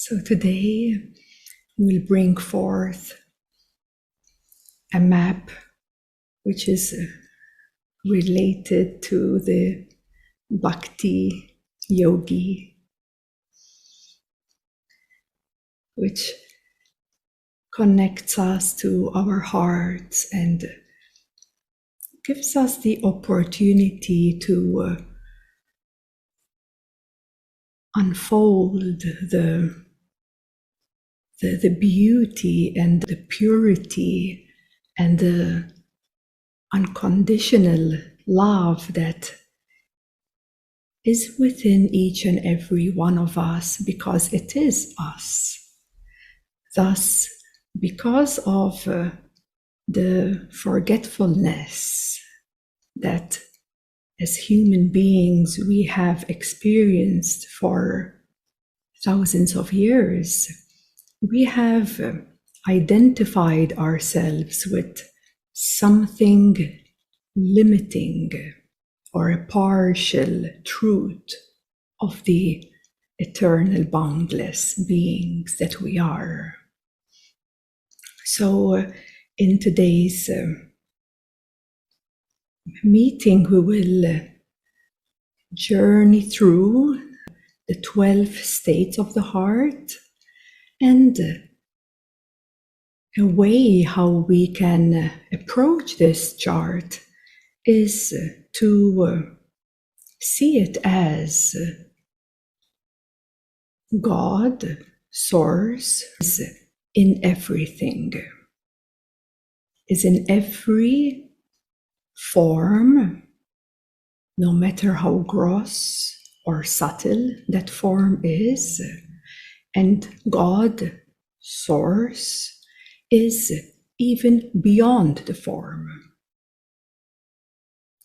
So today we'll bring forth a map which is related to the Bhakti Yogi, which connects us to our hearts and gives us the opportunity to unfold the beauty and the purity and the unconditional love that is within each and every one of us, because it is us. Thus, because of the forgetfulness that as human beings we have experienced for thousands of years, we have identified ourselves with something limiting or a partial truth of the eternal boundless beings that we are. So in today's meeting, we will journey through the 12 states of the heart, and a way how we can approach this chart is to see it as God, Source, is in everything, is in every form, no matter how gross or subtle that form is. And God, Source, is even beyond the form,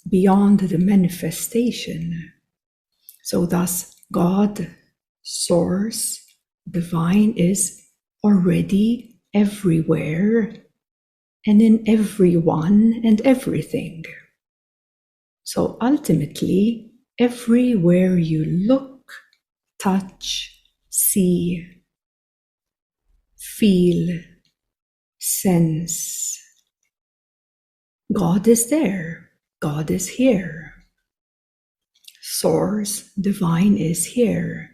beyond the manifestation. So thus, God, Source, Divine is already everywhere and in everyone and everything. So ultimately, everywhere you look, touch, see, feel, sense, God is there, God is here. Source, Divine is here.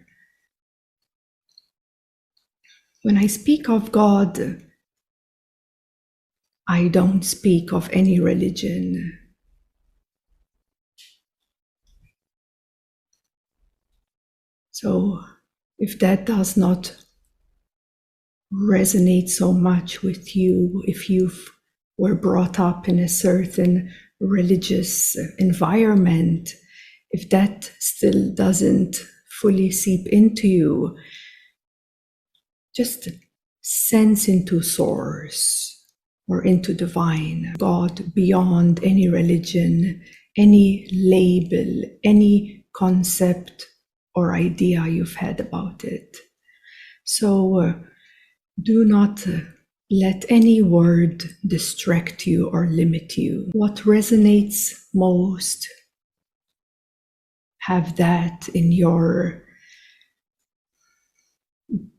When I speak of God, I don't speak of any religion. So if that does not resonate so much with you, if you were brought up in a certain religious environment, if that still doesn't fully seep into you, just sense into Source or into Divine, God beyond any religion, any label, any concept or idea you've had about it. So do not let any word distract you or limit you. What resonates most, have that in your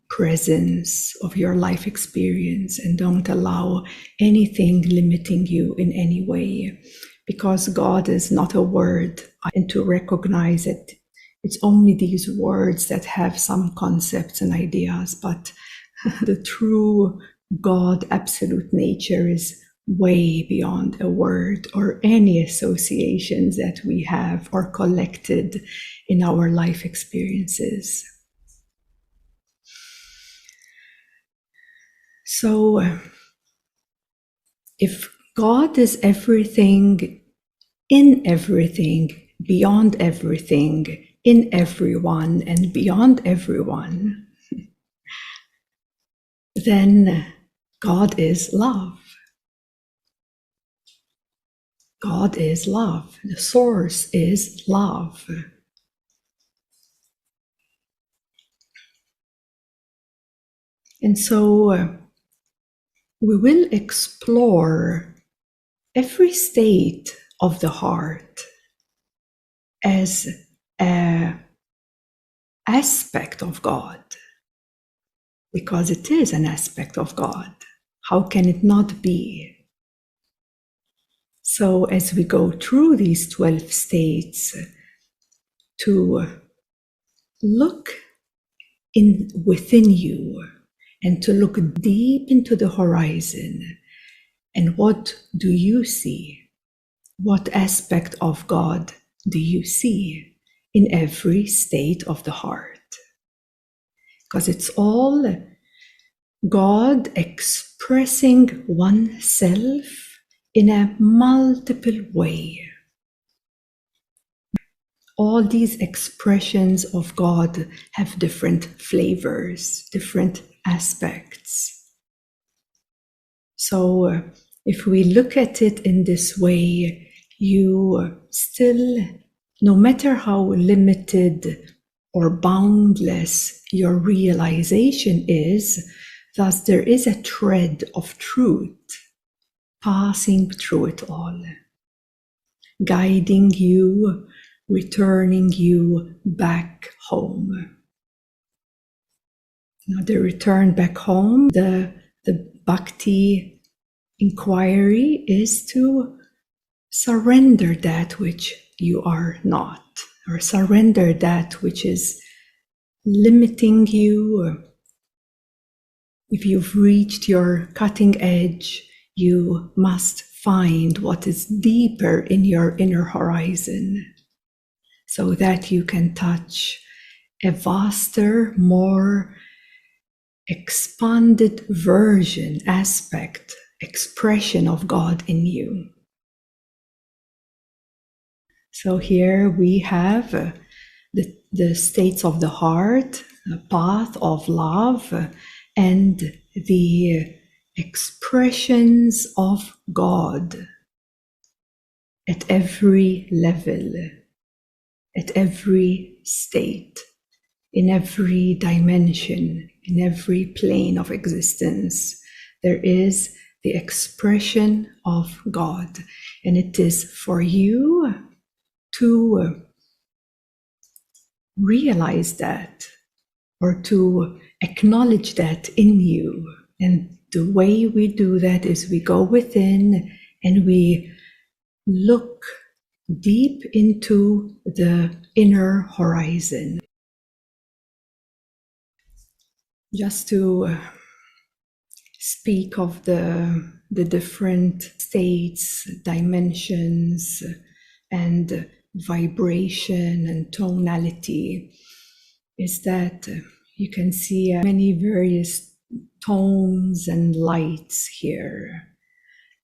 presence of your life experience, and don't allow anything limiting you in any way, because God is not a word, and to recognize it, it's only these words that have some concepts and ideas, but the true God, absolute nature, is way beyond a word or any associations that we have or collected in our life experiences. So, if God is everything, in everything, beyond everything, in everyone, and beyond everyone, then God is love. God is love. The Source is love. And so we will explore every state of the heart as an aspect of God. because it is an aspect of God. How can it not be? So as we go through these 12 states, to look within you and to look deep into the horizon, and what do you see? What aspect of God do you see in every state of the heart? Because it's all God expressing oneself in a multiple way. All these expressions of God have different flavors, different aspects. So if we look at it in this way, you still, no matter how limited or boundless your realization is, thus there is a thread of truth passing through it all, guiding you, returning you back home. Now the return back home, the bhakti inquiry is to surrender that which you are not, or surrender that which is limiting you. If you've reached your cutting edge, you must find what is deeper in your inner horizon, so that you can touch a vaster, more expanded version, aspect, expression of God in you. So here we have the states of the heart, the path of love, and the expressions of God at every level, at every state, in every dimension, in every plane of existence. There is the expression of God, and it is for you to realize that, or to acknowledge that in you. And the way we do that is we go within and we look deep into the inner horizon. Just to speak of the different states, dimensions, and vibration and tonality, is that you can see many various tones and lights here.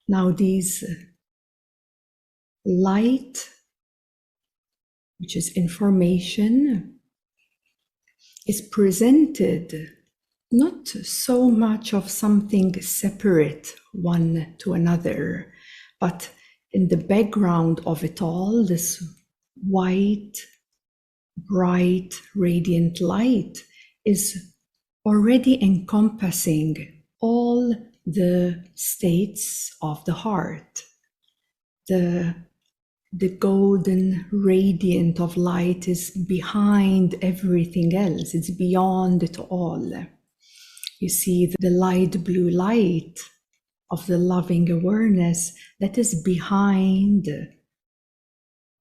Now these light, which is information, is presented not so much of something separate one to another, but in the background of it all, this white, bright, radiant light is already encompassing all the states of the heart. The golden radiant of light is behind everything else. It's beyond it all. You see the light blue light of the loving awareness that is behind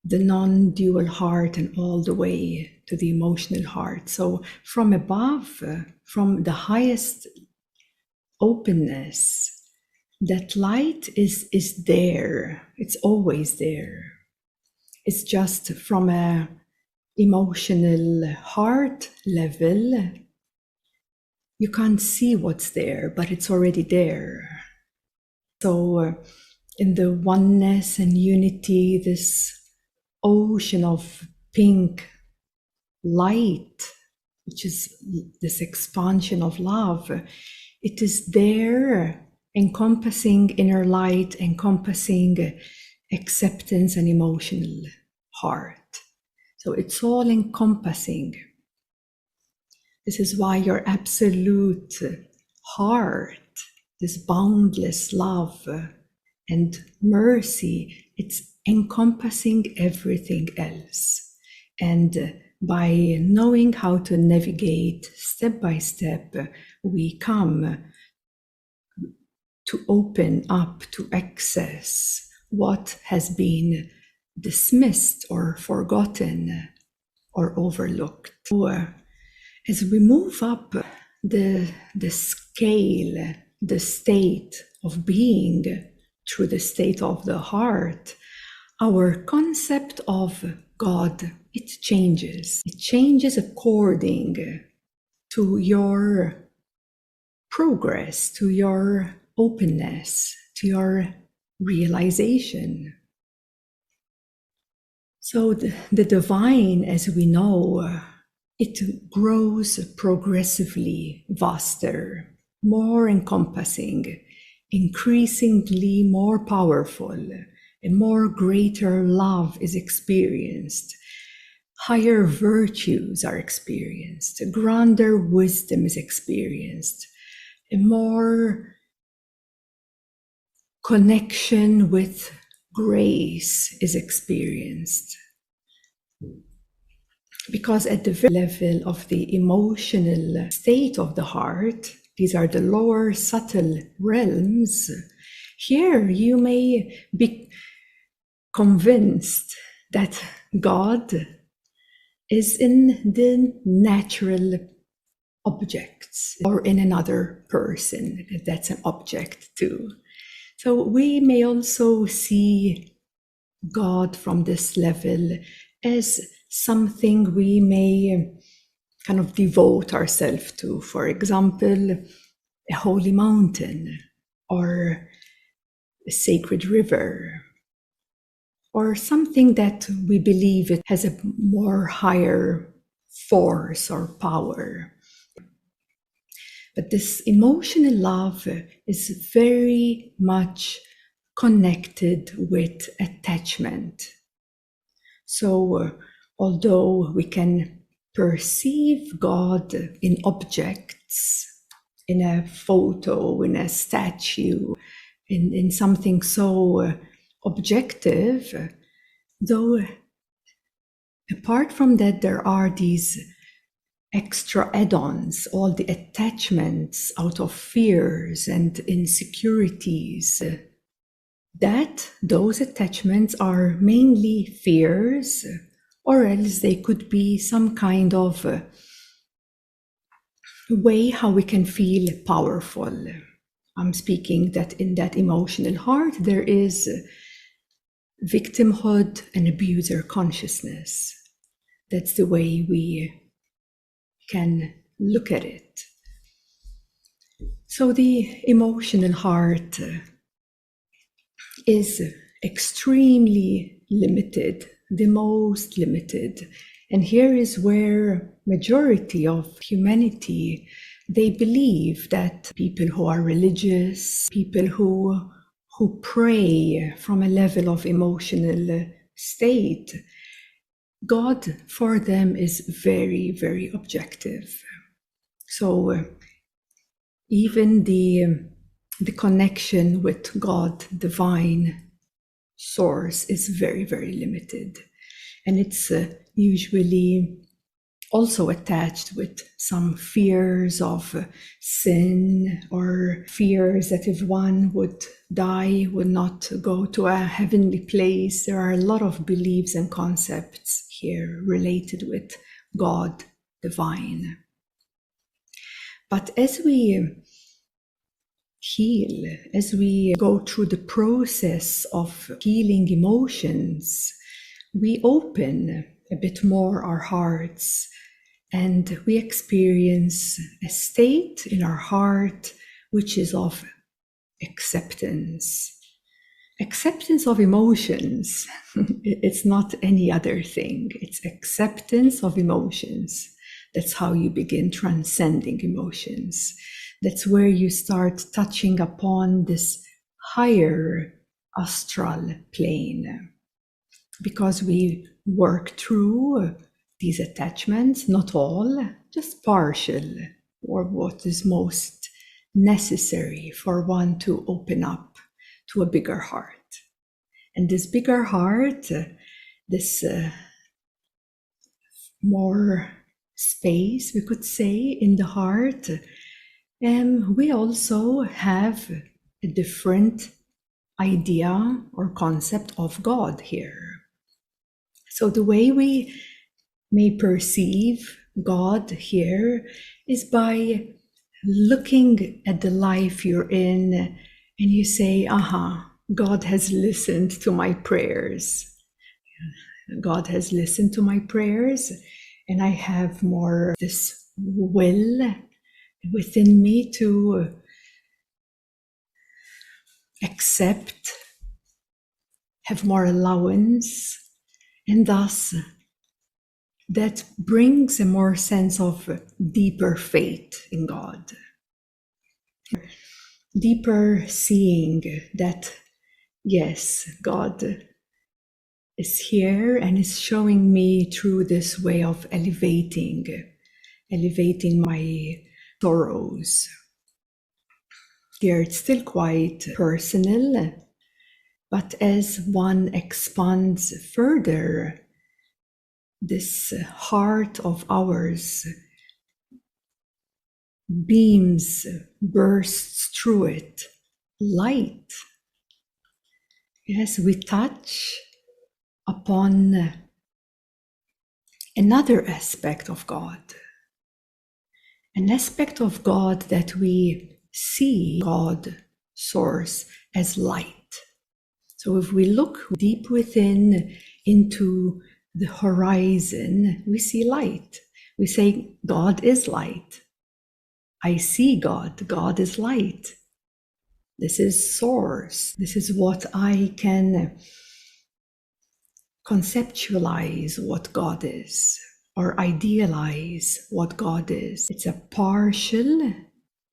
the non-dual heart and all the way to the emotional heart. So from above, from the highest openness, that light is there. It's always there. It's just from a emotional heart level, you can't see what's there, but it's already there. So in the oneness and unity, this ocean of pink light, which is this expansion of love, it is there, encompassing inner light, encompassing acceptance and emotional heart. So it's all encompassing. This is why your absolute heart, this boundless love and mercy, it's encompassing everything else. And by knowing how to navigate step by step, we come to open up to access what has been dismissed or forgotten or overlooked. So, as we move up the scale, the state of being through the state of the heart, our concept of God, it changes. It changes according to your progress, to your openness, to your realization. So the divine, as we know, it grows progressively vaster, more encompassing, increasingly more powerful, and more greater love is experienced. Higher virtues are experienced, grander wisdom is experienced, a more connection with grace is experienced. Because at the very level of the emotional state of the heart, these are the lower subtle realms, here you may be convinced that God is in the natural objects or in another person. That's an object too. So we may also see God from this level as something we may kind of devote ourselves to. For example, a holy mountain or a sacred river, or something that we believe it has a more higher force or power. But this emotional love is very much connected with attachment. So although we can perceive God in objects, in a photo, in a statue, in something so objective, though apart from that there are these extra add-ons, all the attachments out of fears and insecurities, that those attachments are mainly fears, or else they could be some kind of way how we can feel powerful. I'm speaking that in that emotional heart there is victimhood and abuser consciousness. That's the way we can look at it. So the emotional heart is extremely limited, the most limited. And here is where majority of humanity, they believe that people who are religious, people who pray from a level of emotional state, God for them is very, very objective. So even the connection with God, divine source, is very, very limited. And it's usually also attached with some fears of sin, or fears that if one would die, would not go to a heavenly place. There are a lot of beliefs and concepts here related with God, divine. But as we heal, as we go through the process of healing emotions, we open a bit more our hearts, and we experience a state in our heart which is of acceptance. Acceptance of emotions. It's not any other thing. It's acceptance of emotions. That's how you begin transcending emotions. That's where you start touching upon this higher astral plane. Because we work through these attachments, not all, just partial, or what is most necessary for one to open up to a bigger heart. And this bigger heart, this more space, we could say, in the heart, we also have a different idea or concept of God here. So the way we may perceive God here is by looking at the life you're in, and you say, aha, God has listened to my prayers. God has listened to my prayers, and I have more this will within me to accept, have more allowance, and thus that brings a more sense of deeper faith in God, deeper seeing that, yes, God is here and is showing me through this way of elevating my sorrows. Here it's still quite personal, but as one expands further, this heart of ours beams, bursts through it, light. Yes, we touch upon another aspect of God, an aspect of God that we see God, Source, as light. So if we look deep within into the horizon, we see light. We say, God is light. I see God. God is light. This is Source. This is what I can conceptualize what God is, or idealize what God is. It's a partial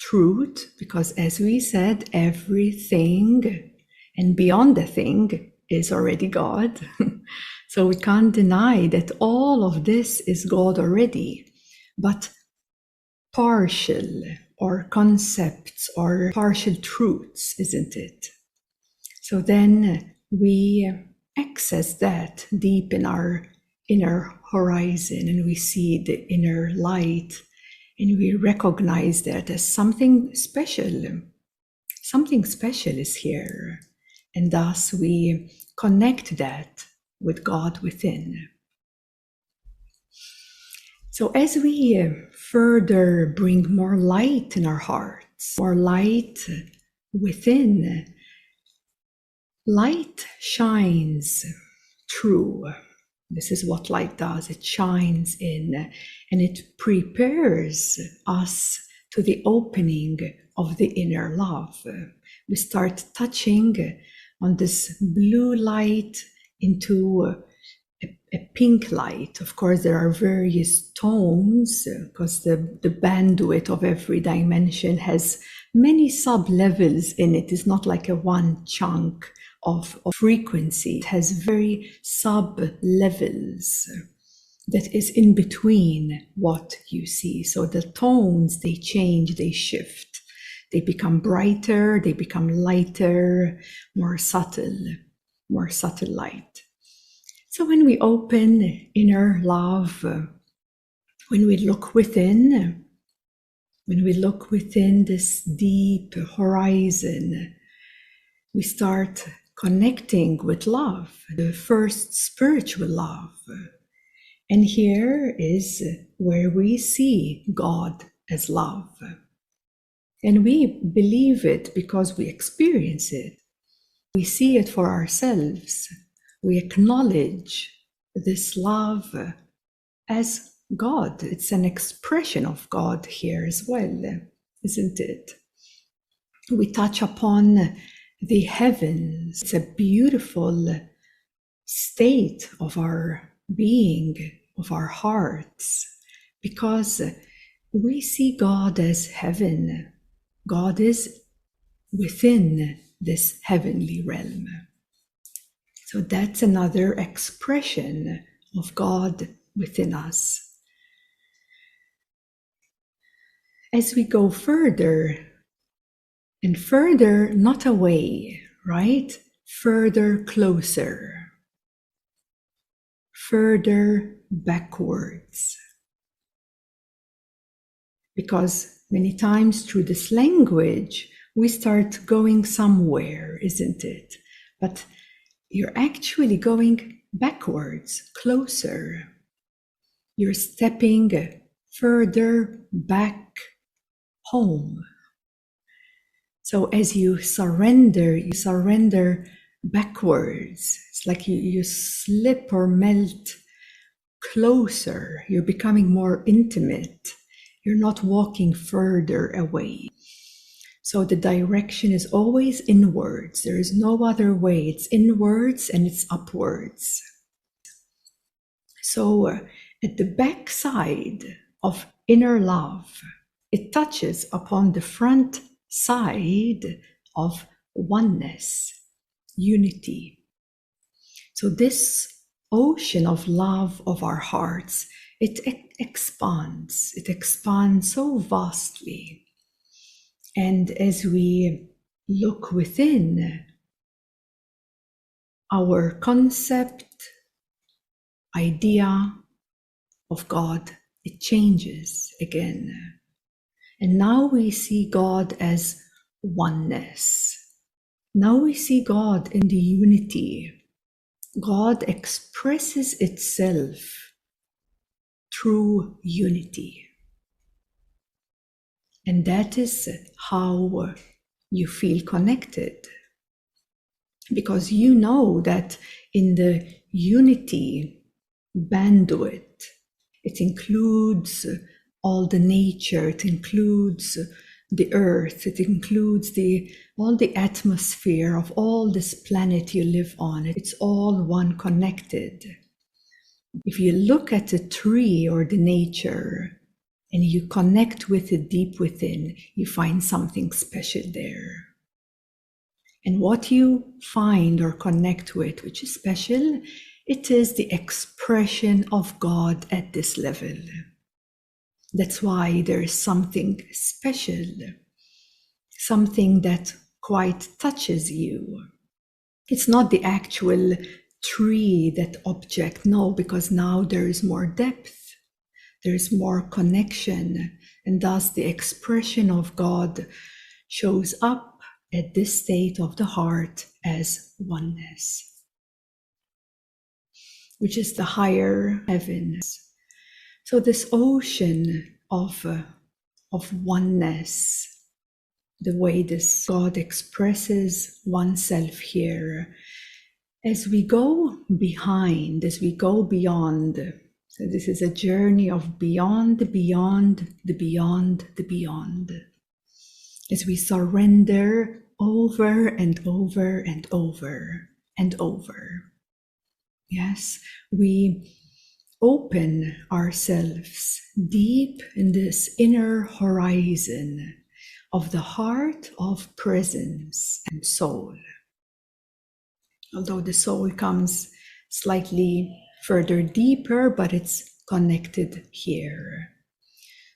truth, because as we said, everything and beyond the thing is already God. So we can't deny that all of this is God already, but partial or concepts or partial truths, isn't it? So then we access that deep in our inner horizon, and we see the inner light, and we recognize that as something special. Something special is here, and thus we connect that with God within. So as we further bring more light in our hearts, more light within, light shines through. This is what light does. It shines in, and it prepares us to the opening of the inner love. We start touching on this blue light into a pink light. Of course, there are various tones, because the bandwidth of every dimension has many sub-levels in it. It's not like a one chunk of frequency. It has very sub-levels that is in between what you see. So the tones, they change, they shift. They become brighter, they become lighter, more subtle light. So when we open inner love, when we look within this deep horizon, we start connecting with love, the first spiritual love. And here is where we see God as love. And we believe it because we experience it. We see it for ourselves. We acknowledge this love as God. It's an expression of God here as well, isn't it? We touch upon the heavens. It's a beautiful state of our being, of our hearts, because we see God as heaven. God is within this heavenly realm. So that's another expression of God within us. As we go further and further, not away, right? Further closer. further backwards. Because many times through this language, we start going somewhere, isn't it? But you're actually going backwards, closer. You're stepping further back home. So as you surrender backwards. It's like you slip or melt closer. You're becoming more intimate. You're not walking further away. So the direction is always inwards. There is no other way. It's inwards and it's upwards. So at the back side of inner love, it touches upon the front side of oneness, unity. So this ocean of love of our hearts, it expands so vastly. And as we look within, our concept, idea of God, it changes again. And now we see God as oneness. Now we see God in the unity. God expresses itself through unity. And that is how you feel connected. Because you know that in the unity bandwidth, it includes all the nature, it includes the earth, it includes all the atmosphere of all this planet you live on. It's all one connected. If you look at a tree or the nature and you connect with it deep within, you find something special there. And what you find or connect with, which is special, it is the expression of God at this level. That's why there is something special, something that quite touches you. It's not the actual tree, that object, no, because now there is more depth, there is more connection, and thus the expression of God shows up at this state of the heart as oneness, which is the higher heavens. So this ocean of oneness, the way this God expresses oneself here, as we go behind, as we go beyond, so this is a journey of beyond, the beyond, the beyond, the beyond. As we surrender over and over and over and over. Yes, we open ourselves deep in this inner horizon of the heart of presence and soul. Although the soul comes slightly further deeper, but it's connected here.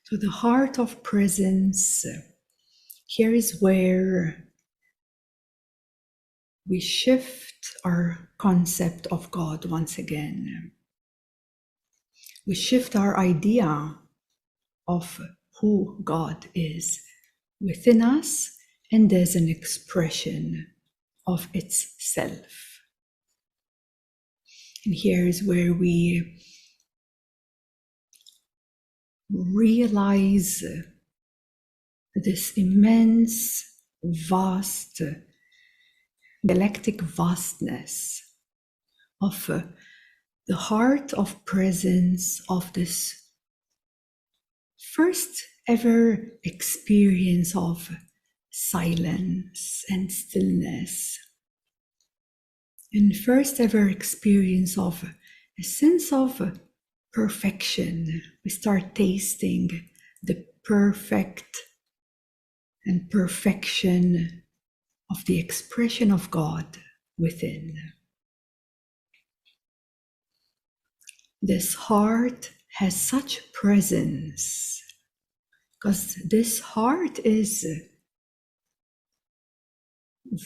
So the heart of presence, here is where we shift our concept of God once again. We shift our idea of who God is within us and as an expression of itself. And here is where we realize this immense, vast, galactic vastness of the heart of presence of this first ever experience of silence and stillness, and first ever experience of a sense of perfection. We start tasting the perfect and perfection of the expression of God within. This heart has such presence because this heart is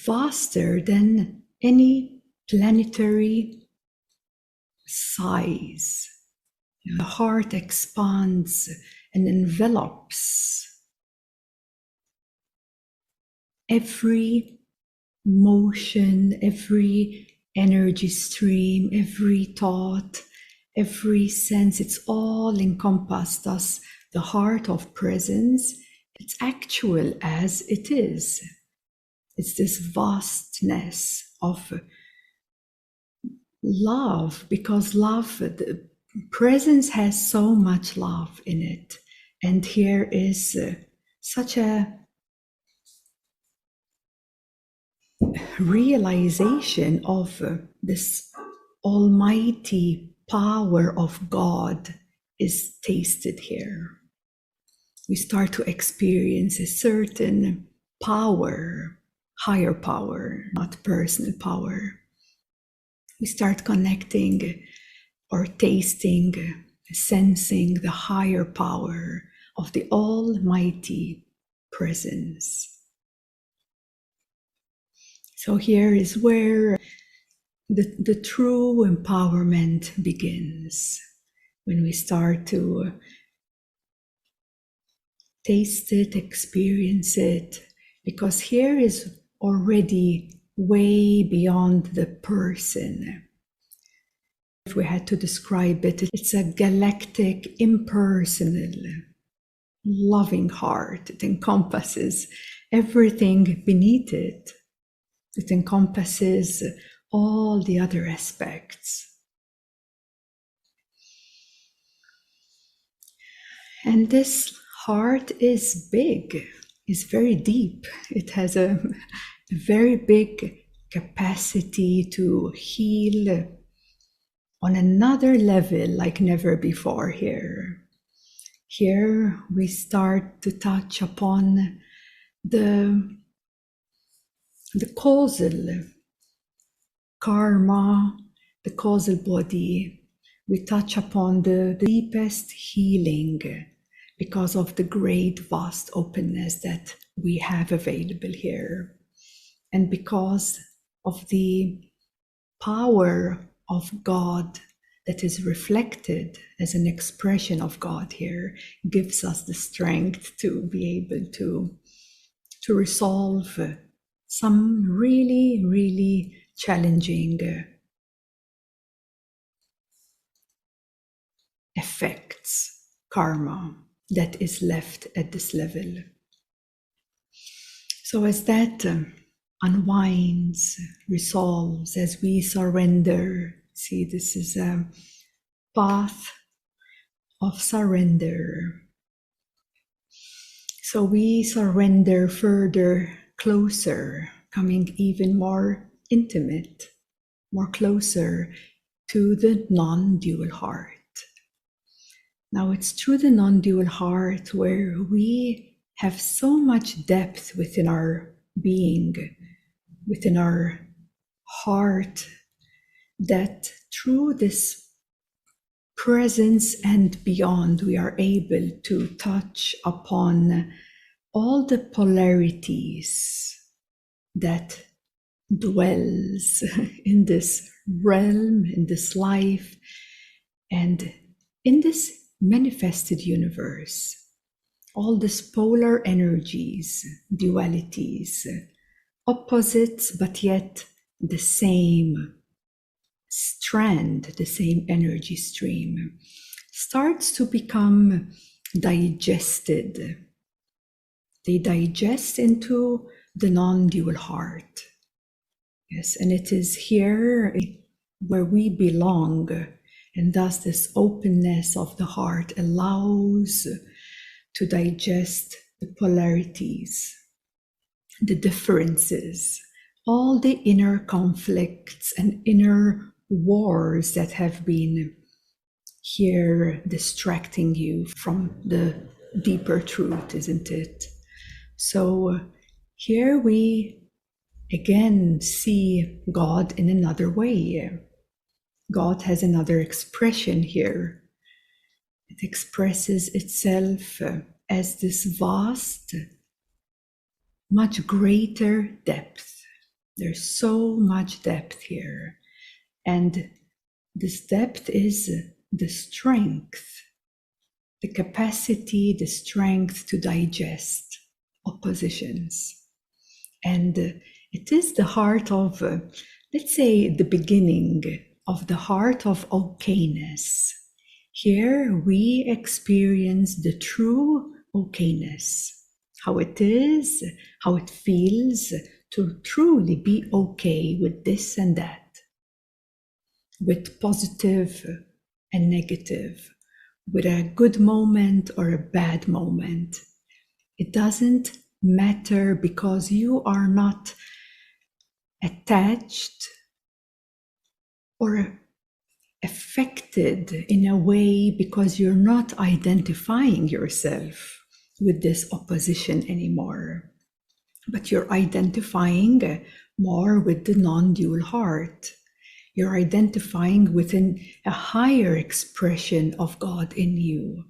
vaster than any planetary size. The heart expands and envelops every motion, every energy stream, every thought, every sense. It's all encompassed. Thus, the heart of presence, it's actual as it is. It's this vastness of love, because love, the presence has so much love in it. And here is such a realization of this almighty power of God is tasted here. We start to experience a certain power, higher power, not personal power. We start connecting or tasting, sensing the higher power of the almighty presence. So here is where the true empowerment begins, when we start to taste it, experience it, because here is already way beyond the person. If we had to describe it, it's a galactic, impersonal, loving heart. It encompasses everything beneath it. It encompasses all the other aspects. And this heart is big, is very deep. It has a very big capacity to heal on another level like never before here. Here we start to touch upon the causal karma, the causal body. We touch upon the deepest healing because of the great vast openness that we have available here. And because of the power of God that is reflected as an expression of God here, gives us the strength to be able to resolve some really, really challenging effects, karma, that is left at this level. So as that unwinds, resolves, as we surrender, see, this is a path of surrender. So we surrender further, closer, coming even more intimate, more closer to the non-dual heart. Now it's through the non-dual heart where we have so much depth within our being, within our heart, that through this presence and beyond, we are able to touch upon all the polarities that dwells in this realm, in this life, and in this manifested universe. All these polar energies, dualities, opposites, but yet the same strand, the same energy stream, starts to become digested. They digest into the non-dual heart. Yes, and it is here where we belong, and thus this openness of the heart allows to digest the polarities, the differences, all the inner conflicts and inner wars that have been here distracting you from the deeper truth, isn't it? So here we again see God in another way. God has another expression here. It expresses itself as this vast, much greater depth. There's so much depth here. And This depth is the strength, the capacity, the strength to digest oppositions. And it is the heart of, let's say, the beginning of the heart of okayness. Here we experience the true okayness, how it is, how it feels to truly be okay with this and that, with positive and negative, with a good moment or a bad moment. It doesn't matter because you are not attached or affected in a way because you're not identifying yourself with this opposition anymore, but you're identifying more with the non-dual heart. You're identifying within a higher expression of God in you,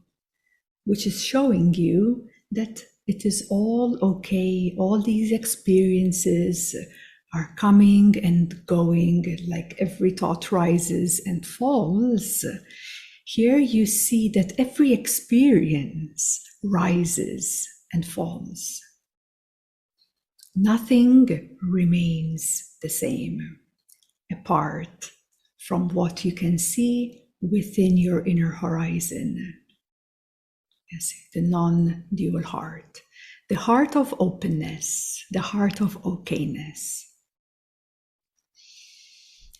which is showing you that it is all okay. All these experiences are coming and going, like every thought rises and falls. Here you see that every experience rises and falls. Nothing remains the same, apart from what you can see within your inner horizon. Yes, the non-dual heart, the heart of openness, the heart of okayness,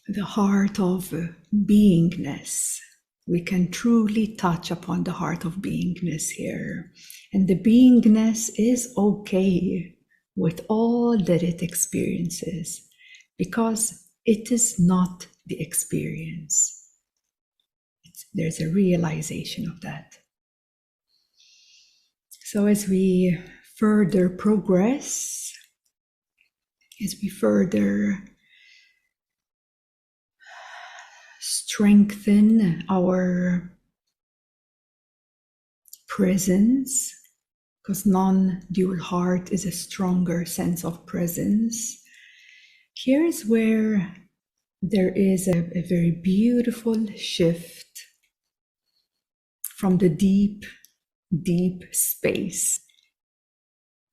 the heart of beingness. We can truly touch upon the heart of beingness here. And the beingness is okay with all that it experiences, because it is not the experience. There's a realization of that. So as we further progress, as we further strengthen our presence, because non-dual heart is a stronger sense of presence, here is where there is a very beautiful shift from the deep space,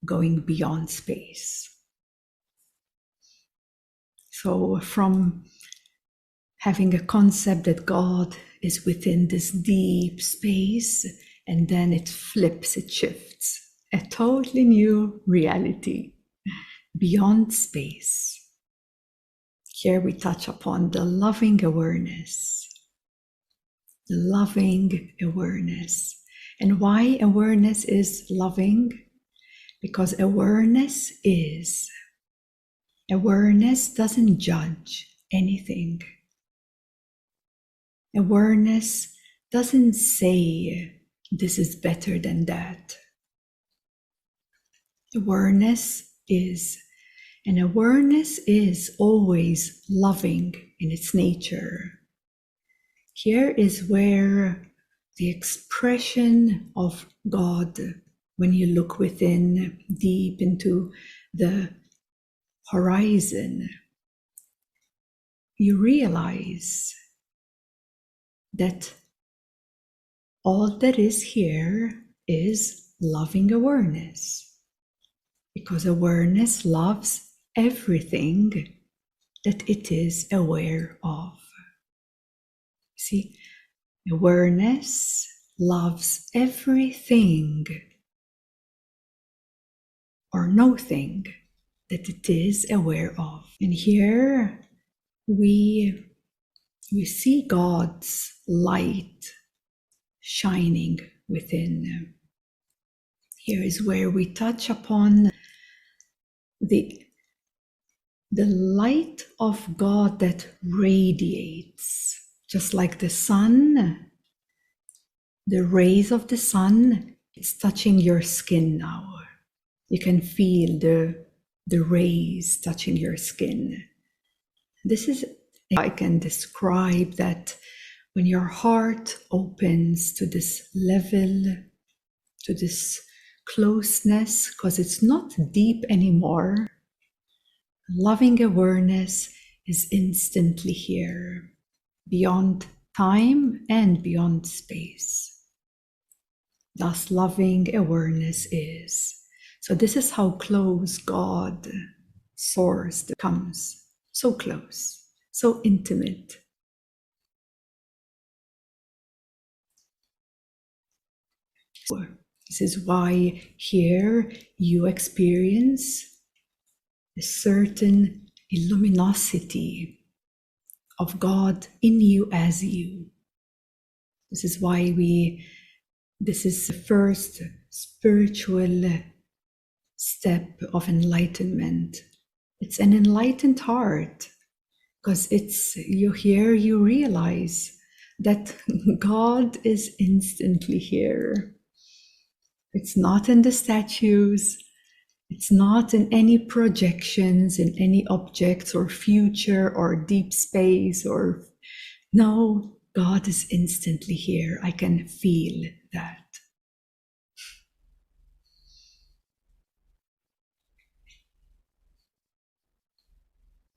going beyond space. So from having a concept that God is within this deep space, and then it flips, it shifts, a totally new reality beyond space. Here we touch upon the loving awareness. The loving awareness. And why awareness is loving? Because awareness doesn't judge anything. Awareness doesn't say this is better than that. Awareness is, and awareness is always loving in its nature. Here is where the expression of God, when you look within, deep into the horizon, you realize that all that is here is loving awareness, because awareness loves everything that it is aware of. See, awareness loves everything or nothing that it is aware of. And here we see God's light shining within. Here is where we touch upon the light of God that radiates, just like the sun. The rays of the sun, it's touching your skin now. You can feel the rays touching your skin. This is, I can describe that when your heart opens to this level, to this closeness, because it's not deep anymore, loving awareness is instantly here. beyond time and beyond space. Thus, loving awareness is. So this is how close God, Source, comes. So close, so intimate. So this is why here you experience a certain luminosity of God in you as you. This is why this is the first spiritual step of enlightenment. It's an enlightened heart, because you realize that God is instantly here. It's not in the statues, it's not in any projections, in any objects or future or deep space or no, God is instantly here. I can feel that.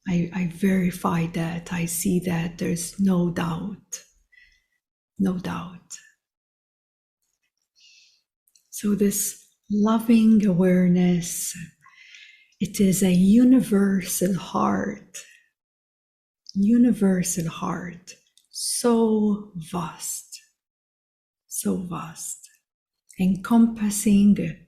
I verify that. I see that. There's no doubt. No doubt. So this loving awareness, it is a universal heart. Universal heart. So vast. So vast. Encompassing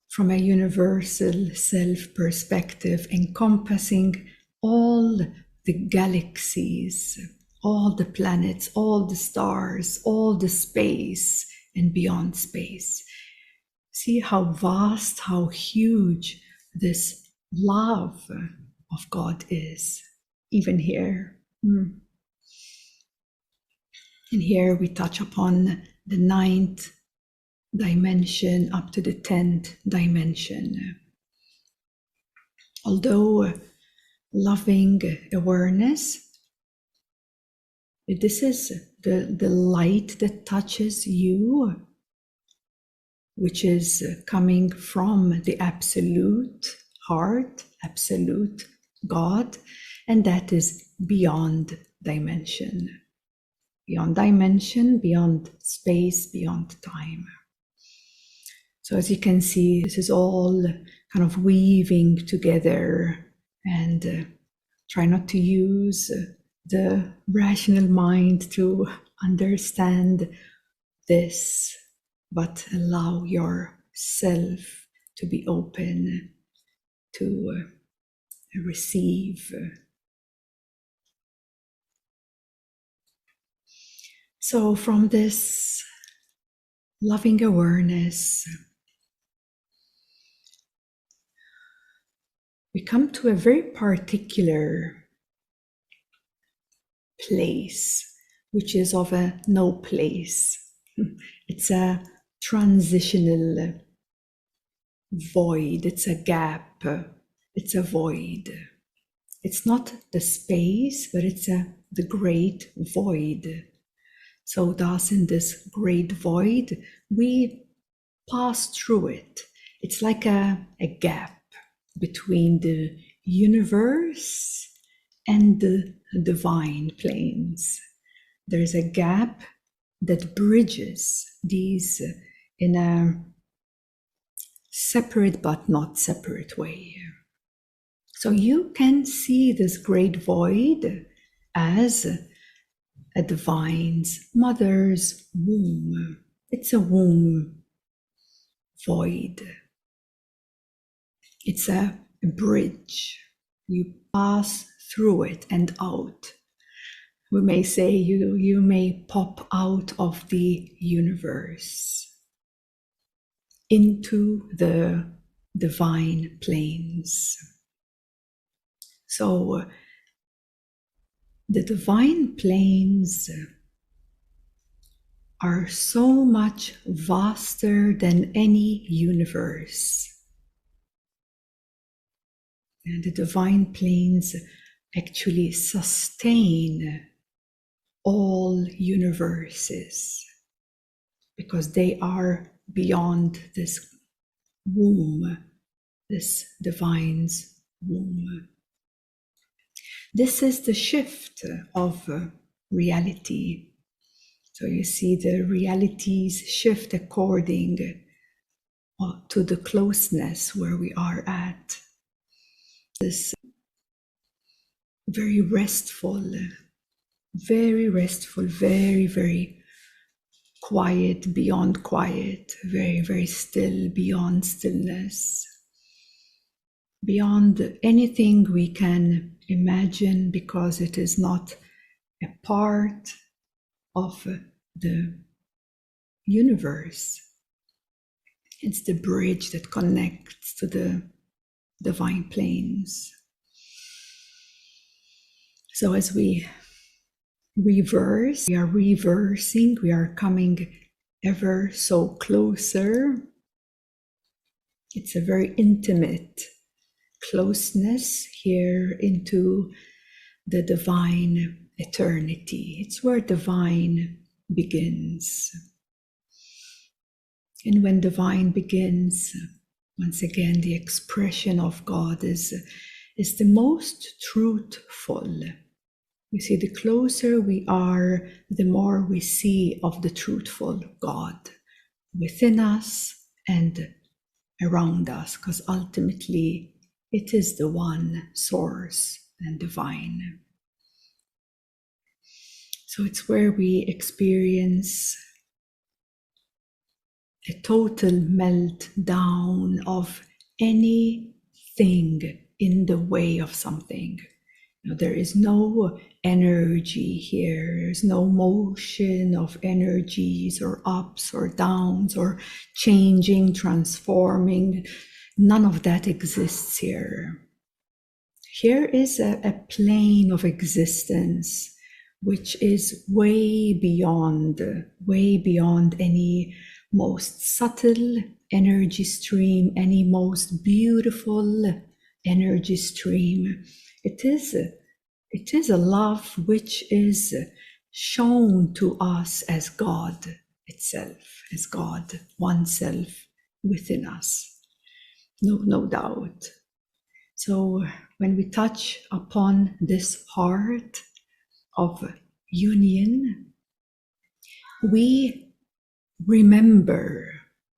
from a universal self perspective, encompassing all the galaxies, all the planets, all the stars, all the space and beyond space. See how vast, how huge this love of God is, even here. And here we touch upon the 9th dimension up to the 10th dimension. Although loving awareness, this is the light that touches you, which is coming from the absolute heart, absolute God, and that is beyond dimension. Beyond dimension, beyond space, beyond time. So as you can see, this is all kind of weaving together, and try not to use the rational mind to understand this, but allow yourself to be open to receive. So from this loving awareness, we come to a very particular place, which is of a no place. It's a transitional void, it's a gap, it's a void. It's not the space, but it's the great void. So thus in this great void, we pass through it. It's like a gap between the universe and the divine planes. There's a gap that bridges these in a separate but not separate way. So you can see this great void as a divine's mother's womb. It's a womb void. It's a bridge. You pass through it and out. We may say you may pop out of the universe into the divine planes. So the divine planes are so much vaster than any universe. And the divine planes actually sustain all universes because they are beyond this womb, this divine's womb. This is the shift of reality. So you see the realities shift according to the closeness where we are at. This very restful, very, very quiet beyond quiet, very, very still beyond stillness, beyond anything we can imagine, because it is not a part of the universe. It's the bridge that connects to the divine planes. So as we reverse, we are reversing, we are coming ever so closer. It's a very intimate closeness here into the divine eternity. It's where divine begins. And when divine begins, once again, the expression of God is the most truthful. You see, the closer we are, the more we see of the truthful God within us and around us, because ultimately it is the one source and divine. So it's where we experience a total meltdown of anything in the way of something. There is no energy here. There's no motion of energies or ups or downs or changing, transforming. None of that exists here. Here is a plane of existence which is way beyond any most subtle energy stream, any most beautiful energy stream. It is a love which is shown to us as God itself, as God, oneself within us. No doubt. So when we touch upon this heart of union, we remember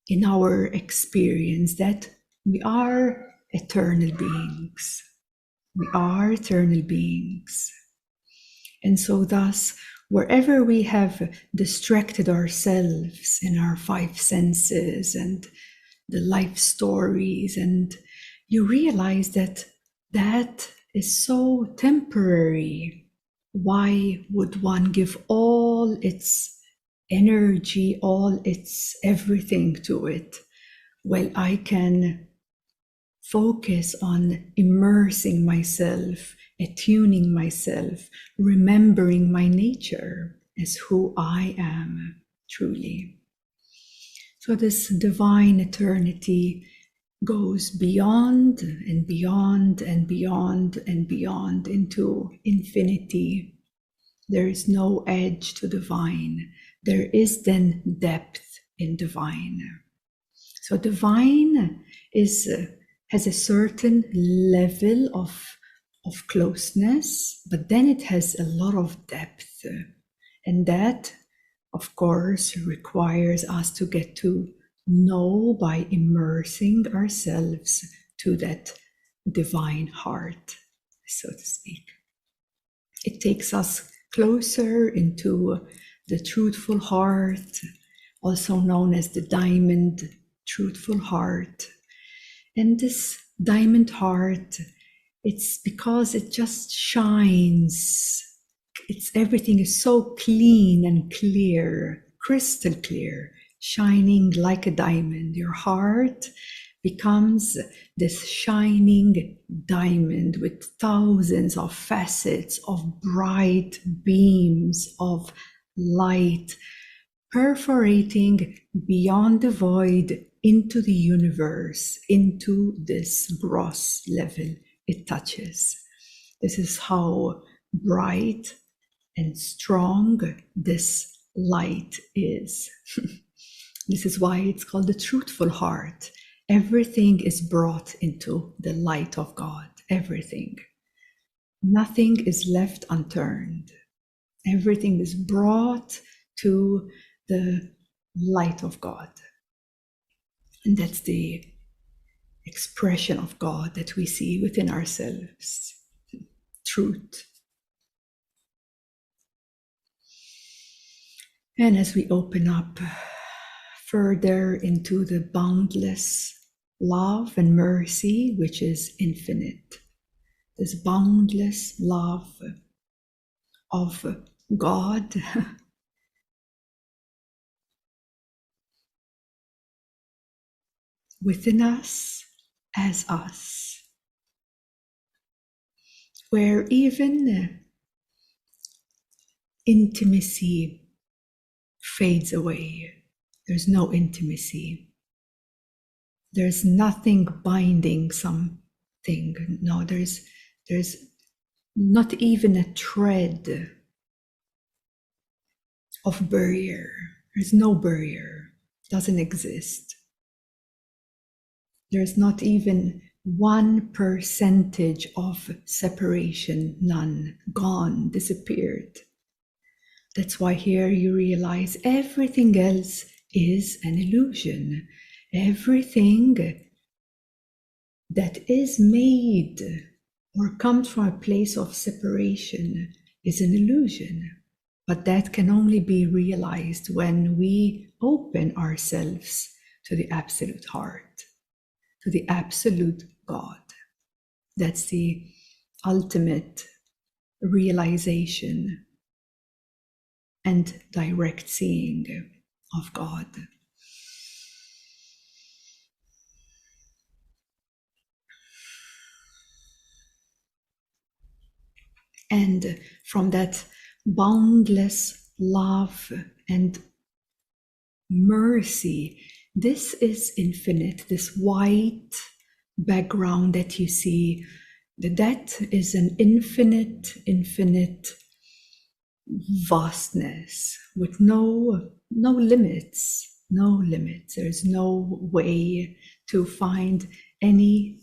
in our experience that we are eternal beings. We are eternal beings. And so thus, wherever we have distracted ourselves in our five senses and the life stories, and you realize that that is so temporary. Why would one give all its energy, all its everything to it? Well, I can focus on immersing myself, attuning myself, remembering my nature as who I am truly. So this divine eternity goes beyond and beyond and beyond and beyond into infinity. There is no edge to divine. There is then depth in divine. So divine has a certain level of closeness, but then it has a lot of depth. And that, of course, requires us to get to know by immersing ourselves to that divine heart, so to speak. It takes us closer into the truthful heart, also known as the diamond truthful heart. And this diamond heart, it's because it just shines. Everything is so clean and clear, crystal clear, shining like a diamond. Your heart becomes this shining diamond with thousands of facets of bright beams of light, perforating beyond the void into the universe, into this gross level it touches. This is how bright and strong this light is. This is why it's called the truthful heart. Everything is brought into the light of God. Everything. Nothing is left unturned. Everything is brought to the light of God. And that's the expression of God that we see within ourselves. Truth. And as we open up further into the boundless love and mercy, which is infinite, this boundless love of God within us as us, where even intimacy fades away. There's no intimacy. There's nothing binding something. No, there's not even a thread of barrier. There's no barrier. It doesn't exist. There's not even 1% of separation. None. Gone. Disappeared. That's why here you realize everything else is an illusion. Everything that is made or comes from a place of separation is an illusion. But that can only be realized when we open ourselves to the absolute heart, to the absolute God. That's the ultimate realization and direct seeing of God. And from that boundless love and mercy, this is infinite, this white background that you see, that is an infinite vastness with no limits. There's no way to find any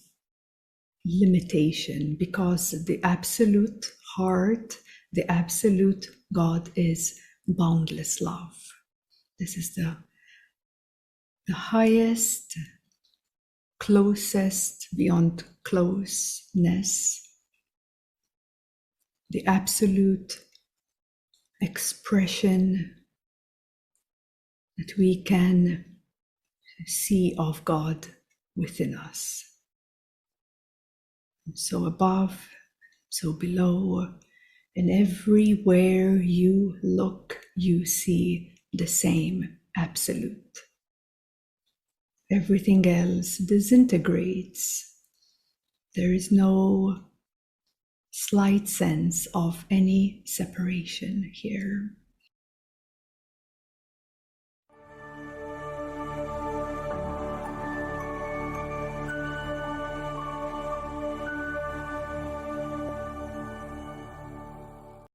limitation, because the absolute heart, the absolute God is boundless love. This is the highest, closest beyond closeness, the absolute expression that we can see of God within us. So above, so below, and everywhere you look, you see the same absolute. Everything else disintegrates. There is no slight sense of any separation here.